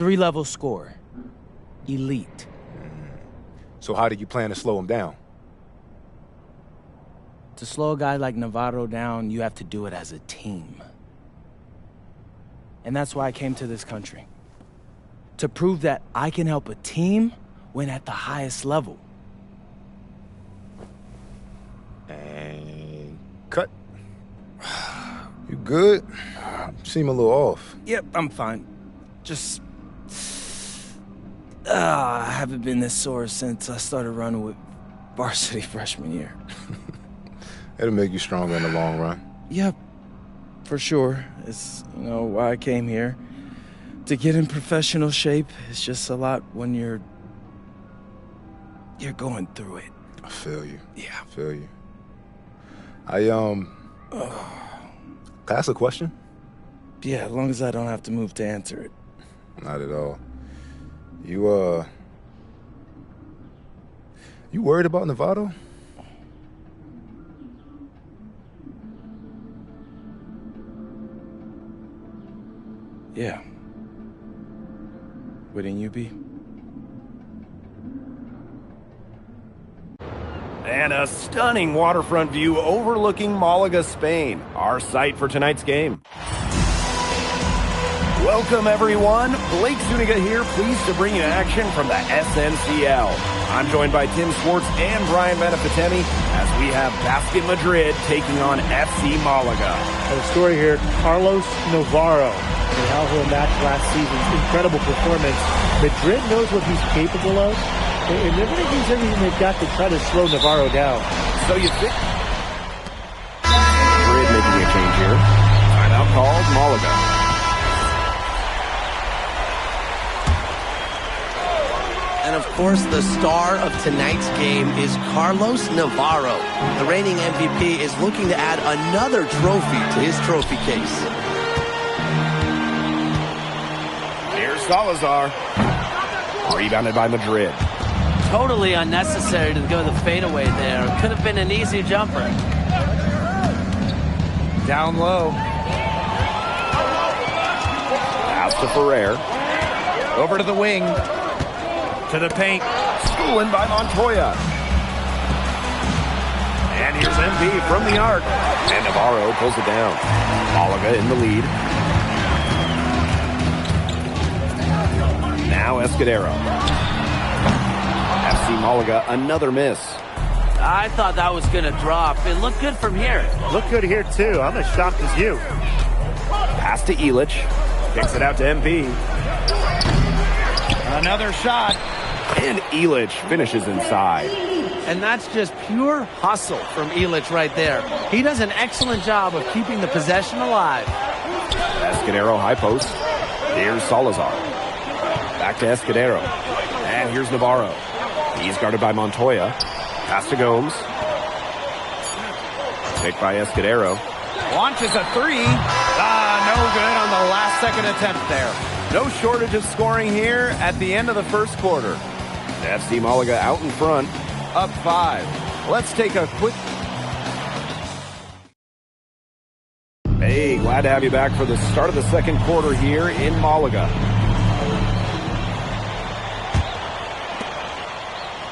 3-level score. Elite. So how do you plan to slow him down? To slow a guy like Navarro down, you have to do it as a team. And that's why I came to this country. To prove that I can help a team win at the highest level. And cut. You good? You seem a little off. Yep, I'm fine. Just... I haven't been this sore since I started running with varsity freshman year. It'll make you stronger in the long run. Yep, for sure. It's, why I came here. To get in professional shape, it's just a lot when you're going through it. I feel you. Yeah. I feel you. Can I ask a question? Yeah, as long as I don't have to move to answer it. Not at all. You worried about Novato? Yeah. Wouldn't you be? And a stunning waterfront view overlooking Malaga, Spain, our site for tonight's game. Welcome, everyone. Blake Zuniga here, pleased to bring you action from the SNCL. I'm joined by Tim Schwartz and Brian Benefitemi as we have Basket Madrid taking on FC Malaga. The story here, Carlos Navarro, the Al-Hilal match last season's incredible performance. Madrid knows what he's capable of, and they're going to use everything they've got to try to slow Navarro down. So you think? Madrid making a change here. Timeout called, Malaga. And of course, the star of tonight's game is Carlos Navarro. The reigning MVP is looking to add another trophy to his trophy case. Here's Salazar. Rebounded by Madrid. Totally unnecessary to go the fadeaway there. Could have been an easy jumper. Down low. Pass to Ferrer. Over to the wing. To the paint. Stolen by Montoya. And here's MV from the arc. And Navarro pulls it down. Malaga in the lead. Now Escudero. FC Malaga, another miss. I thought that was going to drop. It looked good from here. Look good here, too. I'm as shocked as you. Pass to Illich. Kicks it out to MP. Another shot. And Illich finishes inside. And that's just pure hustle from Illich right there. He does an excellent job of keeping the possession alive. Escudero high post. Here's Salazar. Back to Escudero. And here's Navarro. He's guarded by Montoya. Pass to Gomes. Picked by Escudero. Launches a three. No good on the last second attempt there. No shortage of scoring here at the end of the first quarter. FC Malaga out in front, up 5. Let's take a quick... Hey, glad to have you back for the start of the second quarter here in Malaga.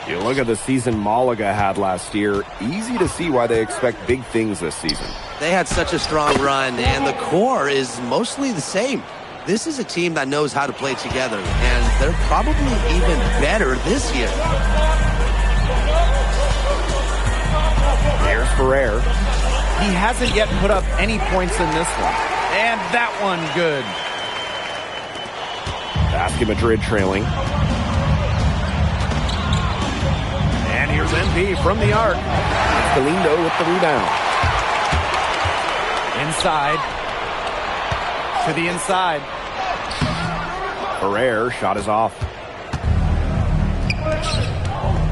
You look at the season Malaga had last year, easy to see why they expect big things this season. They had such a strong run, and the core is mostly the same. This is a team that knows how to play together, and they're probably even better this year. Here's Ferrer. He hasn't yet put up any points in this one. And that one good. Basket Madrid trailing. And here's MP from the arc. It's Galindo with the rebound. Inside. To the inside. Ferrer, shot is off.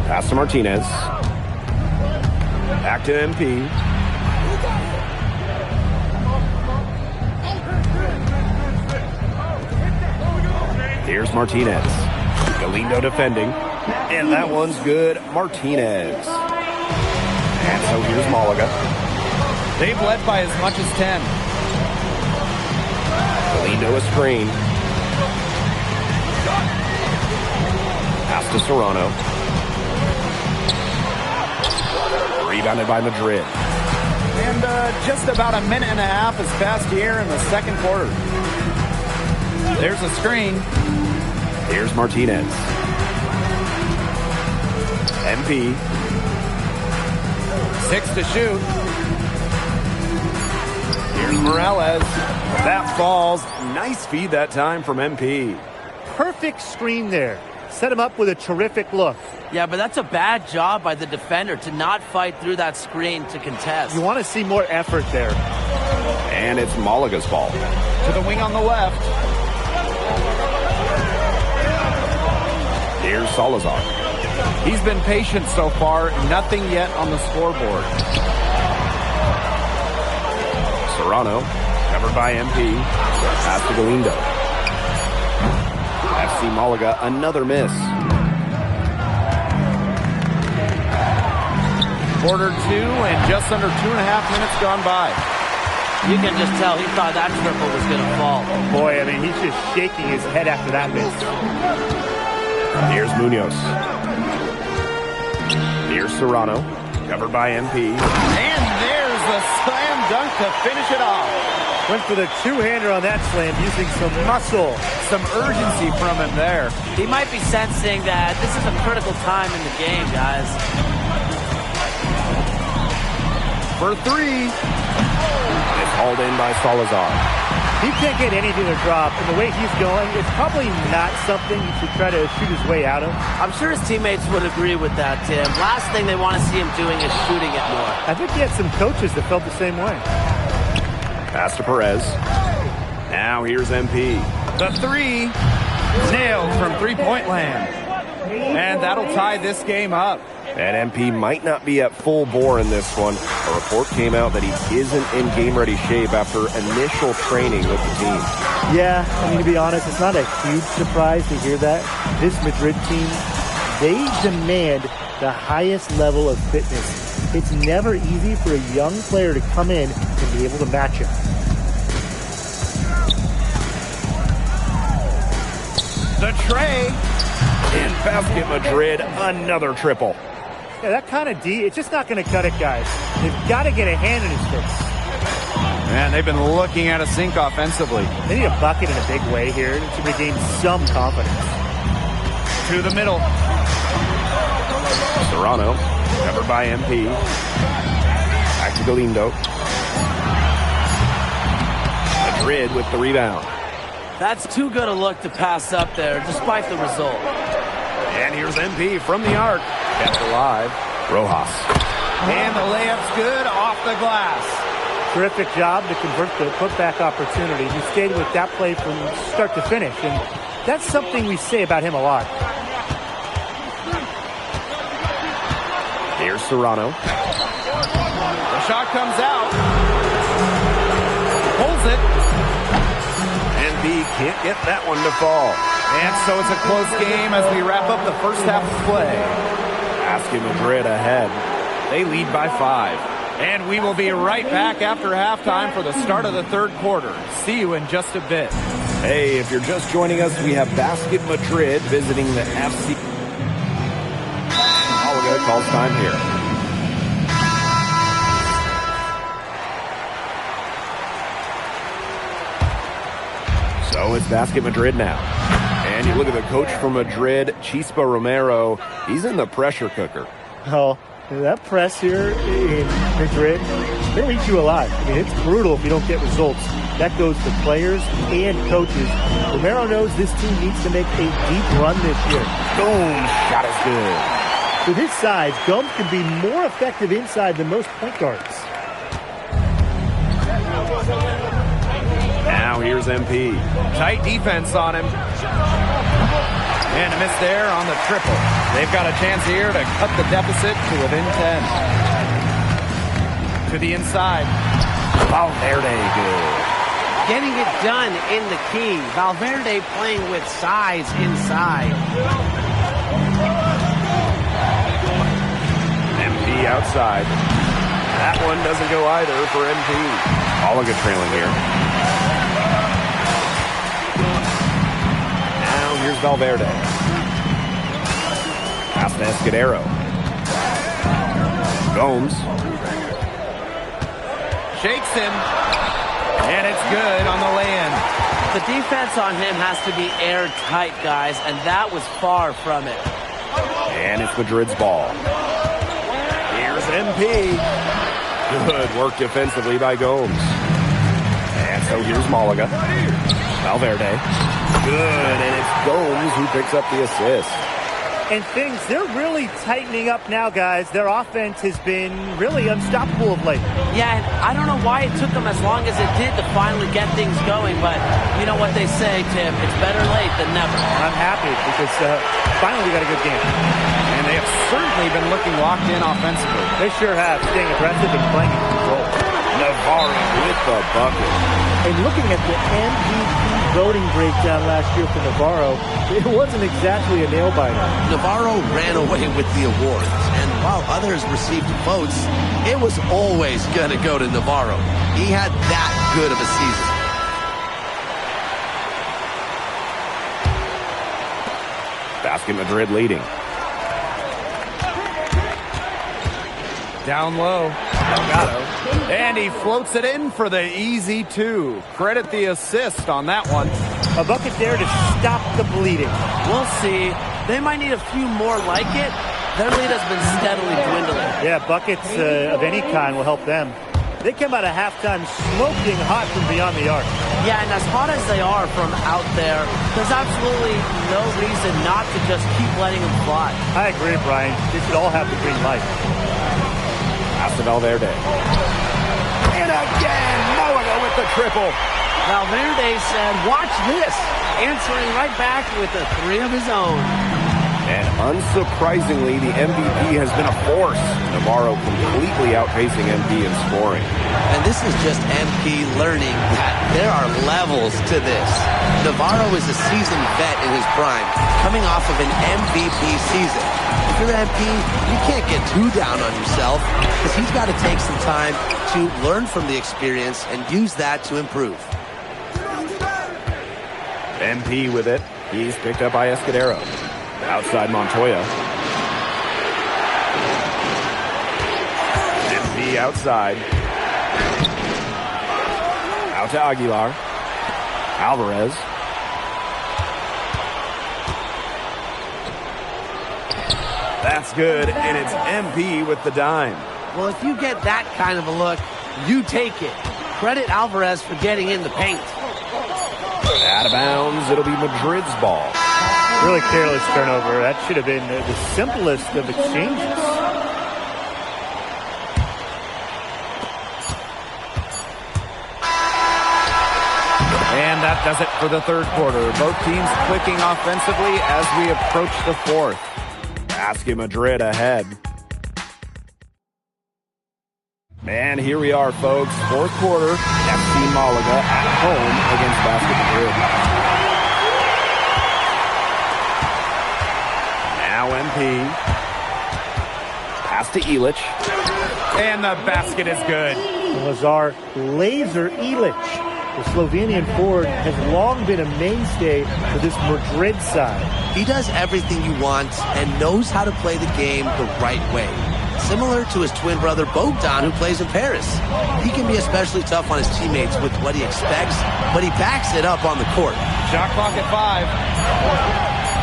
Pass to Martinez. Back to MP. Here's Martinez. Galindo defending. And that one's good. Martinez. And so here's Malaga. They've led by as much as 10. Galindo a screen. to Serrano. Rebounded by Madrid. And just about a minute and a half has passed here in the second quarter. There's a screen. Here's Martinez. MP. 6 to shoot. Here's Morales. That falls. Nice feed that time from MP. Perfect screen there. Set him up with a terrific look. Yeah, but that's a bad job by the defender to not fight through that screen to contest. You want to see more effort there. And it's Malaga's ball. To the wing on the left. Here's Salazar. He's been patient so far. Nothing yet on the scoreboard. Serrano, covered by MP. Pass to Galindo. FC Malaga, another miss. Quarter 2 and just under 2.5 minutes gone by. You can just tell he thought that triple was going to fall. Boy, I mean, he's just shaking his head after that miss. Here's Munoz. Here's Serrano, covered by MP. And there's the slam dunk to finish it off. Went for the two-hander on that slam, using some muscle. Some urgency from him there. He might be sensing that this is a critical time in the game, guys. For 3. It's hauled in by Salazar. He can't get anything to drop, and the way he's going, it's probably not something you should try to shoot his way out of. I'm sure his teammates would agree with that, Tim. Last thing they want to see him doing is shooting it more. I think he had some coaches that felt the same way. Pass to Perez. Now here's MP. The 3. Nailed from three-point land. And that'll tie this game up. And MP might not be at full bore in this one. A report came out that he isn't in game-ready shape after initial training with the team. Yeah, I mean, to be honest, it's not a huge surprise to hear that. This Madrid team, they demand the highest level of fitness. It's never easy for a young player to come in and be able to match him. The tray. In basket Madrid, another triple. Yeah, that kind of D, it's just not going to cut it, guys. They've got to get a hand in his face. Man, they've been looking at a sink offensively. They need a bucket in a big way here to regain some confidence. To the middle. Serrano, covered by MP. Back to Galindo. Madrid with the rebound. That's too good a look to pass up there, despite the result. And here's MP from the arc. Kept alive. Rojas. And the layup's good off the glass. Terrific job to convert the putback opportunity. He stayed with that play from start to finish, and that's something we say about him a lot. Here's Serrano. The shot comes out. Pulls it. MP can't get that one to fall. And so it's a close game as we wrap up the first half of play. Basket Madrid ahead. They lead by 5. And we will be right back after halftime for the start of the third quarter. See you in just a bit. Hey, if you're just joining us, we have Basket Madrid visiting the FC. Malaga calls time here. So it's Basket Madrid now. And you look at the coach from Madrid, Chispa Romero. He's in the pressure cooker. Oh, that press here in Madrid, they'll eat you alive. I mean, it's brutal if you don't get results. That goes to players and coaches. Romero knows this team needs to make a deep run this year. Boom, shot is good. With his size, Gums can be more effective inside than most point guards. Now here's MP. Tight defense on him. And a miss there on the triple. They've got a chance here to cut the deficit to within 10. To the inside. Valverde good. Getting it done in the key. Valverde playing with size inside. MP outside. That one doesn't go either for MP. Malaga trailing here. Now here's Valverde. Pass to Escudero. Gomes. Shakes him. And it's good on the lay-in. The defense on him has to be airtight, guys, and that was far from it. And it's Madrid's ball. Here's MP. Good work defensively by Gomes. And so here's Malaga. Valverde. Good, and it's Gomes who picks up the assist. And they're really tightening up now, guys. Their offense has been really unstoppable of late. Yeah, and I don't know why it took them as long as it did to finally get things going, but you know what they say, Tim, it's better late than never. I'm happy because finally we got a good game. And they have certainly been looking locked in offensively. They sure have, staying aggressive and playing in control. Navarro with the bucket. And looking at the MVP voting breakdown last year for Navarro, it wasn't exactly a nail-biter. Navarro ran away with the awards, and while others received votes, it was always going to go to Navarro. He had that good of a season. Basket Madrid leading. Down low. Delgado. And he floats it in for the easy two. Credit the assist on that one. A bucket there to stop the bleeding. We'll see. They might need a few more like it. Their lead has been steadily dwindling. Yeah, buckets of any kind will help them. They come out of halftime smoking hot from beyond the arc. Yeah, and as hot as they are from out there, there's absolutely no reason not to just keep letting them fly. I agree, Brian. They should all have the green light. Pass to Valverde. And again, Malaga with the triple. Valverde said, watch this. Answering right back with a three of his own. And unsurprisingly, the MVP has been a force. Navarro completely outpacing MP in scoring. And this is just MP learning that there are levels to this. Navarro is a seasoned vet in his prime, coming off of an MVP season. If you're MP, you can't get too down on yourself because he's got to take some time to learn from the experience and use that to improve. MP with it. He's picked up by Escudero. Outside Montoya. MP outside. Out to Aguilar. Alvarez. That's good, and it's MP with the dime. Well, if you get that kind of a look, you take it. Credit Alvarez for getting in the paint. Out of bounds, it'll be Madrid's ball. Really careless turnover. That should have been the simplest of exchanges. And that does it for the third quarter. Both teams clicking offensively as we approach the fourth. Basket Madrid ahead. And here we are, folks. Fourth quarter, FC Malaga at home against Basket Madrid. Now MP. Pass to Ilic. And the basket is good. Lazar laser Ilic. The Slovenian forward has long been a mainstay for this Madrid side. He does everything you want and knows how to play the game the right way. Similar to his twin brother Bogdan, who plays in Paris. He can be especially tough on his teammates with what he expects, but he backs it up on the court. Shot clock at 5.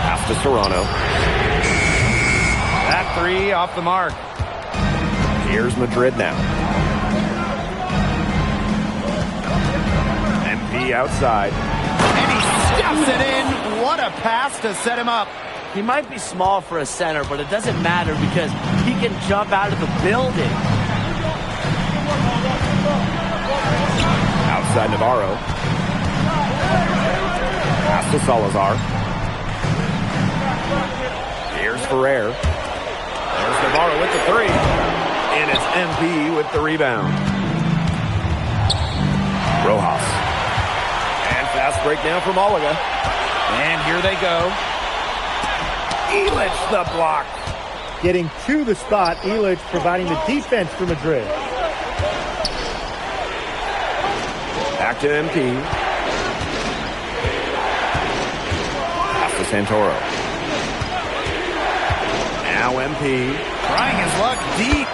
Pass to Serrano. That three off the mark. Here's Madrid now. MP outside. And he stuffs it in. What a pass to set him up. He might be small for a center, but it doesn't matter because he can jump out of the building. Outside Navarro. Pass to Salazar. Here's Ferrer. There's Navarro with the three. And it's MP with the rebound. Rojas. And fast break down for Malaga. And here they go. Ilic the block. Getting to the spot, Ilic providing the defense for Madrid. Back to MP. Pass to Santoro. Now MP trying his luck deep,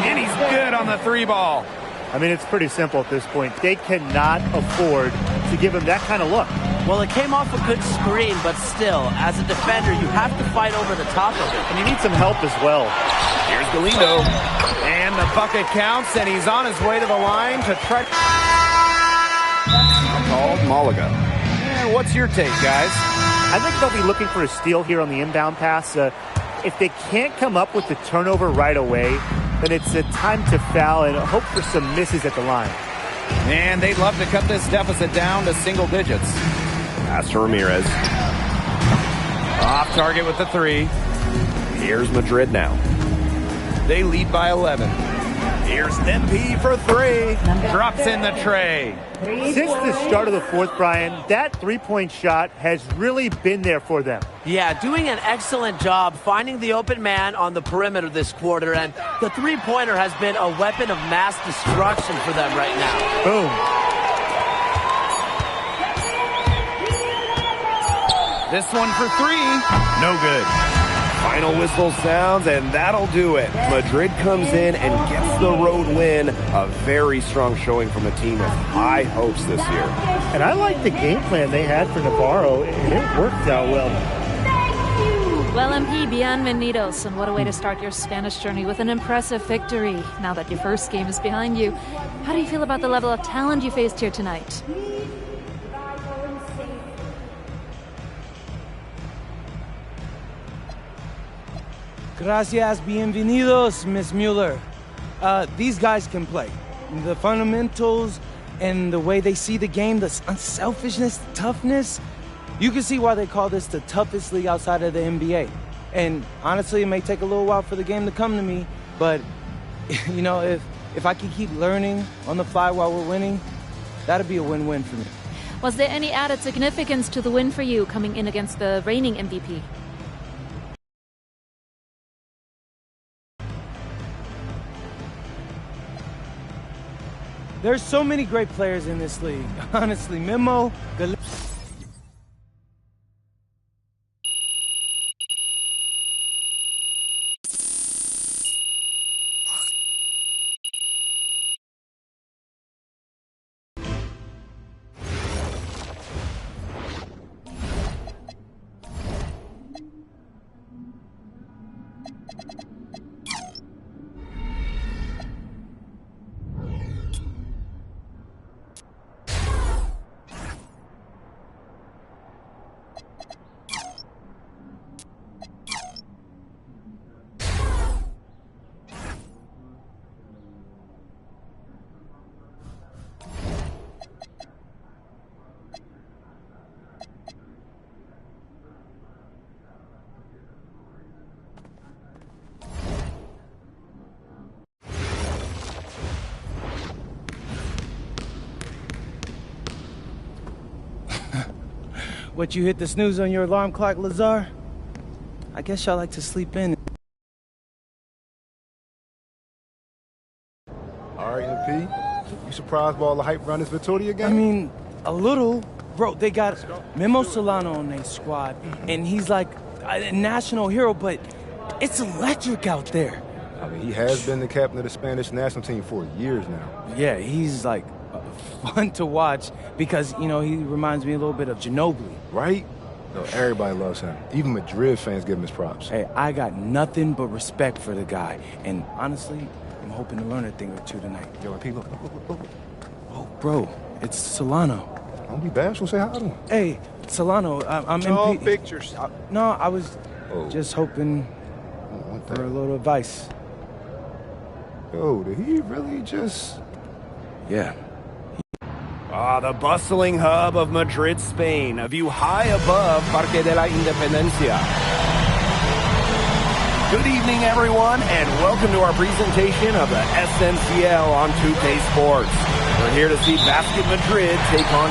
and he's good on the 3-ball. I mean, it's pretty simple at this point. They cannot afford to give him that kind of look. Well, it came off a good screen, but still, as a defender, you have to fight over the top of it. And you need some help as well. Here's Galindo. And the bucket counts, and he's on his way to the line to try. Called Malaga. And what's your take, guys? I think they'll be looking for a steal here on the inbound pass. If they can't come up with the turnover right away, then it's a time to foul and hope for some misses at the line. And they'd love to cut this deficit down to single digits. Pass to Ramirez. Off target with the 3. Here's Madrid now. They lead by 11. Here's MP for 3. Drops in the tray. Since the start of the fourth, Brian, that three-point shot has really been there for them. Yeah, doing an excellent job finding the open man on the perimeter this quarter, and the three-pointer has been a weapon of mass destruction for them right now. Boom. This one for 3. No good. Final whistle sounds, and that'll do it. Madrid comes in and gets the road win. A very strong showing from a team with high hopes this year. And I like the game plan they had for Navarro, and it worked out well. Well, MP, bienvenidos, and what a way to start your Spanish journey with an impressive victory. Now that your first game is behind you, how do you feel about the level of talent you faced here tonight? Gracias, bienvenidos, Miss Mueller. These guys can play. The fundamentals and the way they see the game, the unselfishness, the toughness. You can see why they call this the toughest league outside of the NBA. And honestly, it may take a little while for the game to come to me, but you know, if I can keep learning on the fly while we're winning, that'd be a win-win for me. Was there any added significance to the win for you coming in against the reigning MVP? There's so many great players in this league. Honestly, Memo, What, you hit the snooze on your alarm clock, Lazar? I guess y'all like to sleep in. All right, MP. You surprised by all the hype around this Vitoria game? I mean, a little. Bro, they got Memo Solano on their squad, and he's like a national hero, but it's electric out there. I mean, he has been the captain of the Spanish national team for years now. Yeah, he's like fun to watch because, you know, he reminds me a little bit of Ginobili. Right? No, everybody loves him. Even Madrid fans give him his props. Hey, I got nothing but respect for the guy, and honestly, I'm hoping to learn a thing or two tonight. Yo, MP, look. Oh, bro, it's Solano. Don't be bashful, say hi to him. Hey, Solano, I'm No MP. pictures. No, I was just hoping for a little advice. Yo, did he really just... Yeah. The bustling hub of Madrid, Spain. A view high above Parque de la Independencia. Good evening, everyone, and welcome to our presentation of the SNCL on 2K Sports. We're here to see Basket Madrid take on...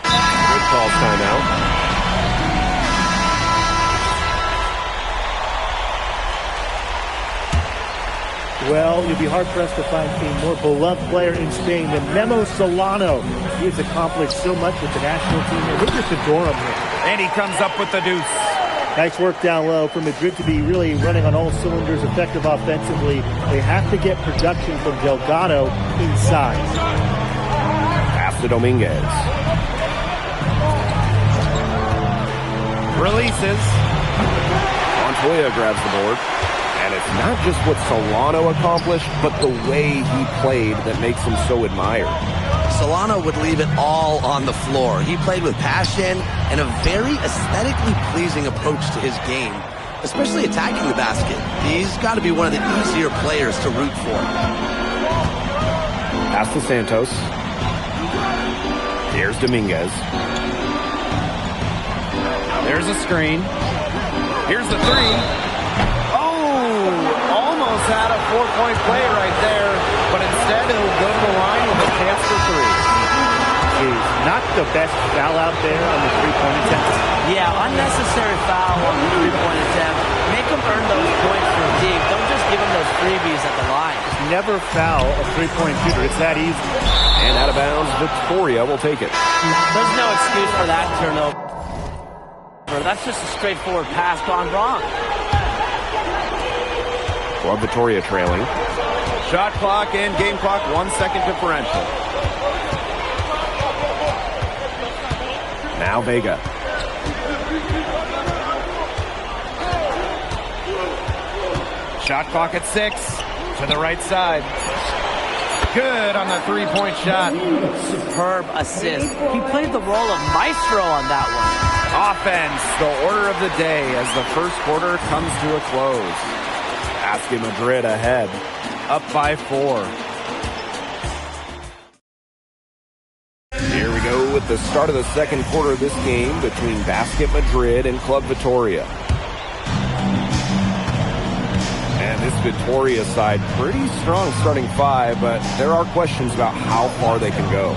Good calls timeout. Well, you'll be hard-pressed to find a more beloved player in Spain than Memo Solano. He has accomplished so much with the national team, and they just adore him here. And he comes up with the deuce. Nice work down low for Madrid to be really running on all cylinders, effective offensively. They have to get production from Delgado inside. Pass to Dominguez. Releases. Montoya grabs the board. And it's not just what Solano accomplished, but the way he played that makes him so admired. Solano would leave it all on the floor. He played with passion and a very aesthetically pleasing approach to his game, especially attacking the basket. He's got to be one of the easier players to root for. Pass to Santos. Here's Dominguez. There's a screen. Here's the three. Almost had a 4-point play right there, but instead he'll go to the line with a chance for three. Jeez, not the best foul out there on the three-point attempt. Yeah, unnecessary foul on the three-point attempt. Make them earn those points from deep. Don't just give them those freebies at the line. Never foul a three-point shooter. It's that easy. And out of bounds, Victoria will take it. There's no excuse for that turnover. That's just a straightforward pass gone wrong. Club Victoria trailing. Shot clock and game clock, 1 second differential. Now Vega. Shot clock at 6. To the right side. Good on the three-point shot. Superb assist. He played the role of maestro on that one. Offense, the order of the day as the first quarter comes to a close. Basket Madrid ahead, up by 4. Here we go with the start of the second quarter of this game between Basket Madrid and Club Victoria. And this Victoria side, pretty strong starting 5, but there are questions about how far they can go.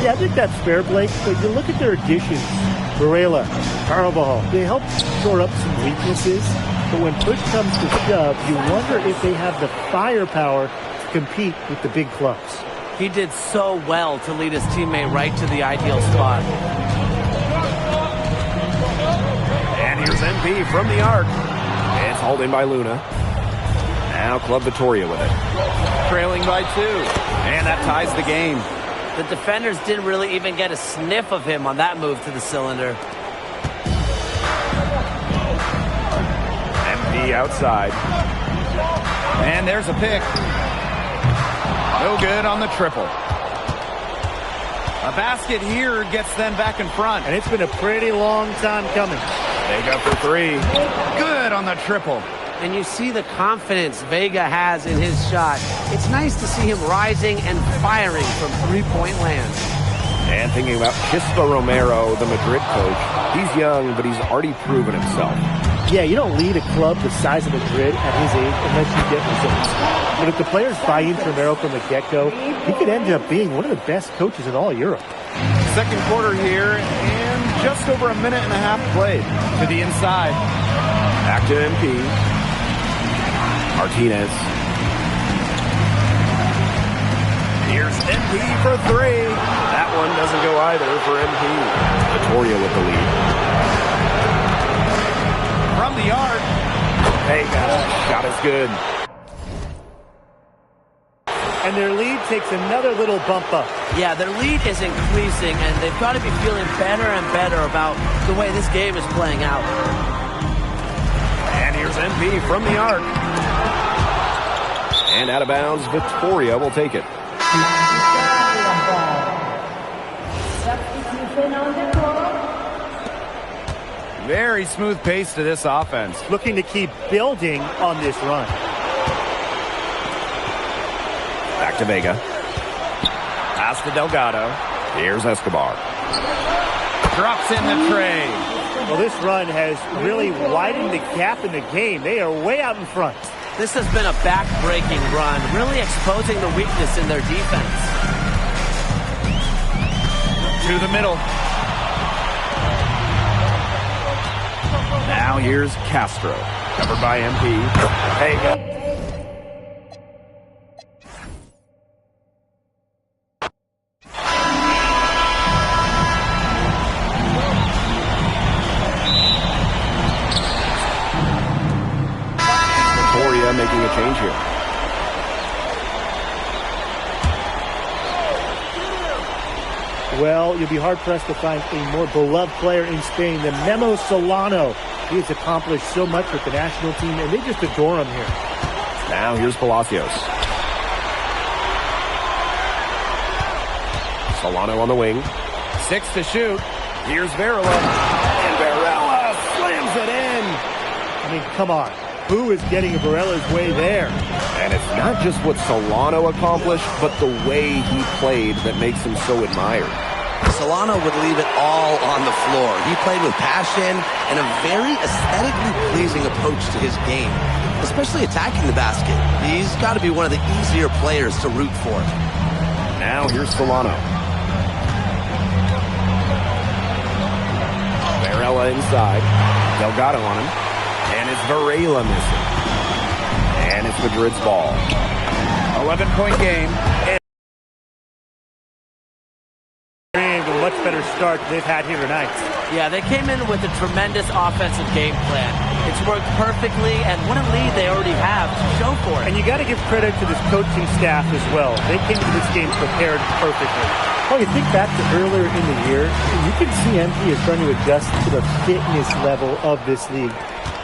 Yeah, I think that's fair, Blake, but you look at their additions. Varela, Carvajal, they help shore up some weaknesses. But when push comes to shove, you wonder if they have the firepower to compete with the big clubs. He did so well to lead his teammate right to the ideal spot. And here's MP from the arc. It's hauled in by Luna. Now Club Victoria with it. Trailing by 2. And that ties the game. The defenders didn't really even get a sniff of him on that move to the cylinder. Outside. And there's a pick. No good on the triple. A basket here gets them back in front. And it's been a pretty long time coming. Vega for 3. Good on the triple. And you see the confidence Vega has in his shot. It's nice to see him rising and firing from three-point land. And thinking about Chispa Romero, the Madrid coach. He's young, but he's already proven himself. Yeah, you don't lead a club the size of Madrid at his age unless you get results. But if the players buy into Romero from the get-go, he could end up being one of the best coaches in all Europe. Second quarter here, and just over a minute and a half played. To the inside. Back to MP. Martinez. Here's MP for 3. That one doesn't go either for MP. Victoria with the lead. From the arc. Vega. Shot is good. And their lead takes another little bump up. Yeah, their lead is increasing, and they've got to be feeling better and better about the way this game is playing out. And here's MP from the arc. And out of bounds, Victoria will take it. Very smooth pace to this offense. Looking to keep building on this run. Back to Vega. Pass to Delgado. Here's Escobar. Drops in the tray. Well, this run has really widened the gap in the game. They are way out in front. This has been a back-breaking run, really exposing the weakness in their defense. To the middle. Now here's Castro. Covered by MP. Vega. making a change here. Well, you'll be hard-pressed to find a more beloved player in Spain than Memo Solano. He has accomplished so much with the national team, and they just adore him here. Now here's Palacios. Solano on the wing. 6 to shoot. Here's Varela. And Varela slams it in. I mean, come on. Who is getting Varela's way there? And it's not just what Solano accomplished, but the way he played that makes him so admired. Solano would leave it all on the floor. He played with passion and a very aesthetically pleasing approach to his game, especially attacking the basket. He's got to be one of the easier players to root for. Now here's Solano. Varela inside. Delgado on him. And it's Varela missing. And it's Madrid's ball. 11-point game. A much better start they've had here tonight. Yeah, they came in with a tremendous offensive game plan. It's worked perfectly, and what a lead they already have to show for it. And you got to give credit to this coaching staff as well. They came to this game prepared perfectly. Well, you think back to earlier in the year, you can see MP is trying to adjust to the fitness level of this league.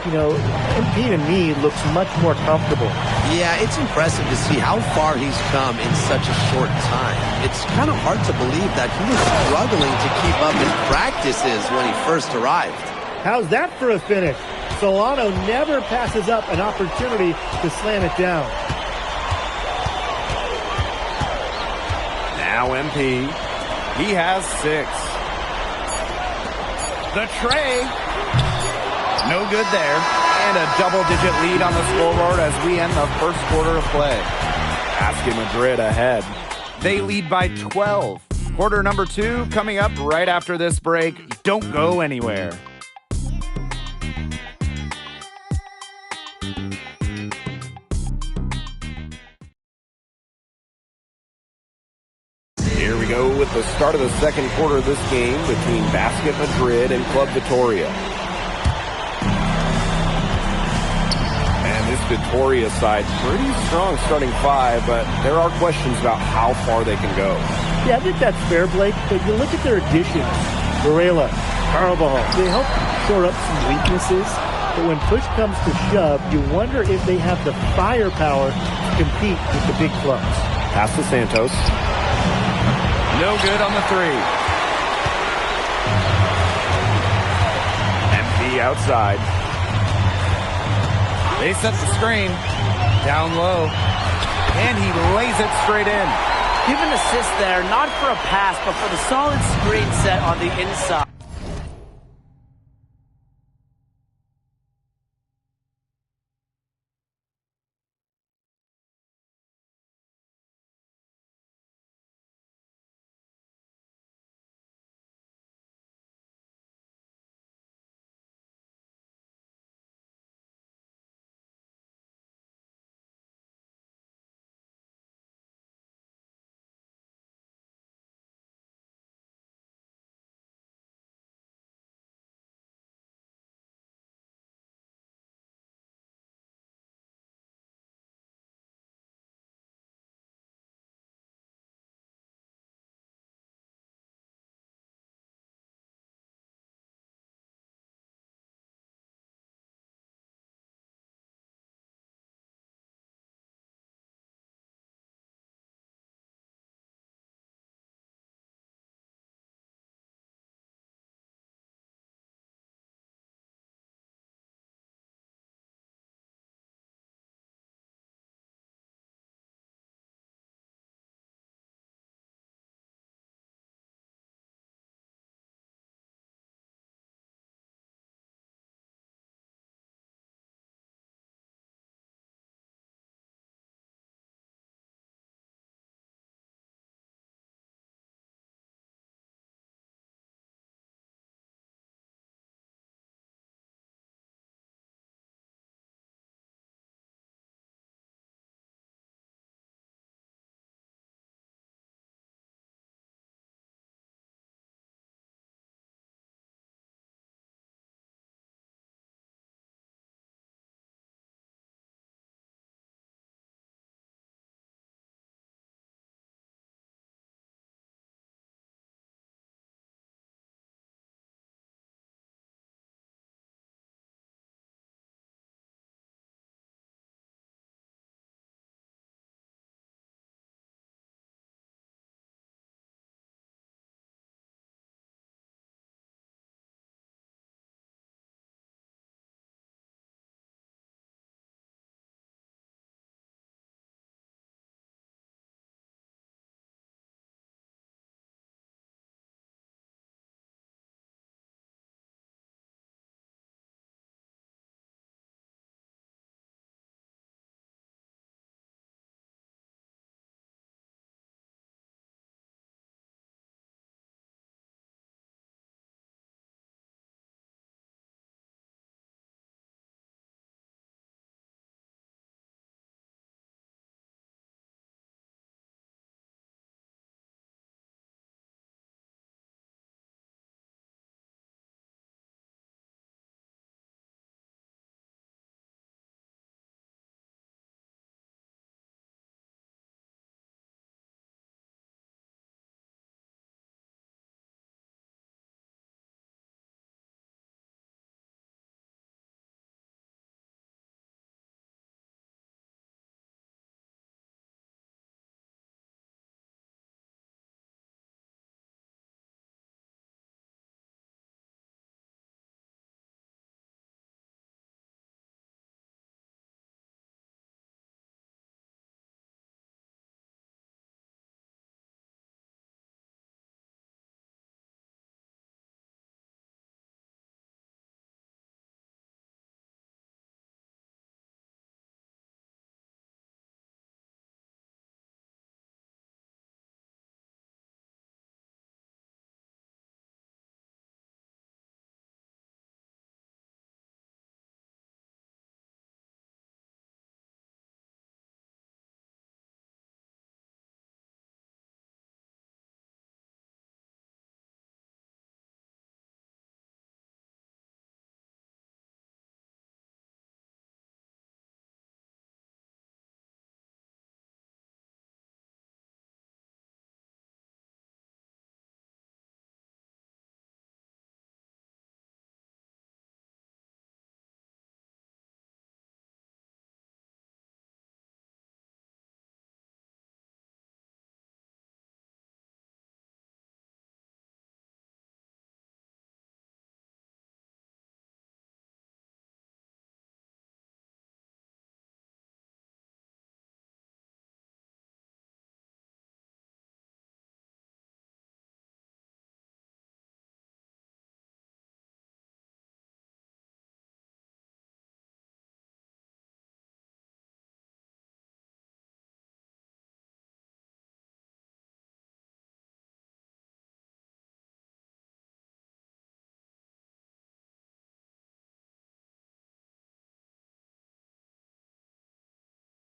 You know, MP to me looks much more comfortable. Yeah, it's impressive to see how far he's come in such a short time. It's kind of hard to believe that he was struggling to keep up in practices when he first arrived. How's that for a finish? Solano never passes up an opportunity to slam it down. Now MP. He has 6. The tray. No good there. And a double-digit lead on the scoreboard as we end the first quarter of play. Asking Madrid ahead. They lead by 12. Quarter number 2 coming up right after this break. Don't go anywhere. Here we go with the start of the second quarter of this game between Basket Madrid and Club Vitoria. This Vitoria side, pretty strong starting 5, but there are questions about how far they can go. Yeah, I think that's fair, Blake, but you look at their additions. Varela, Carvajal, they help shore up some weaknesses, but when push comes to shove, you wonder if they have the firepower to compete with the big clubs. Pass to Santos. No good on the 3. MP outside. They set the screen. Down low. And he lays it straight in. Give an assist there, not for a pass, but for the solid screen set on the inside.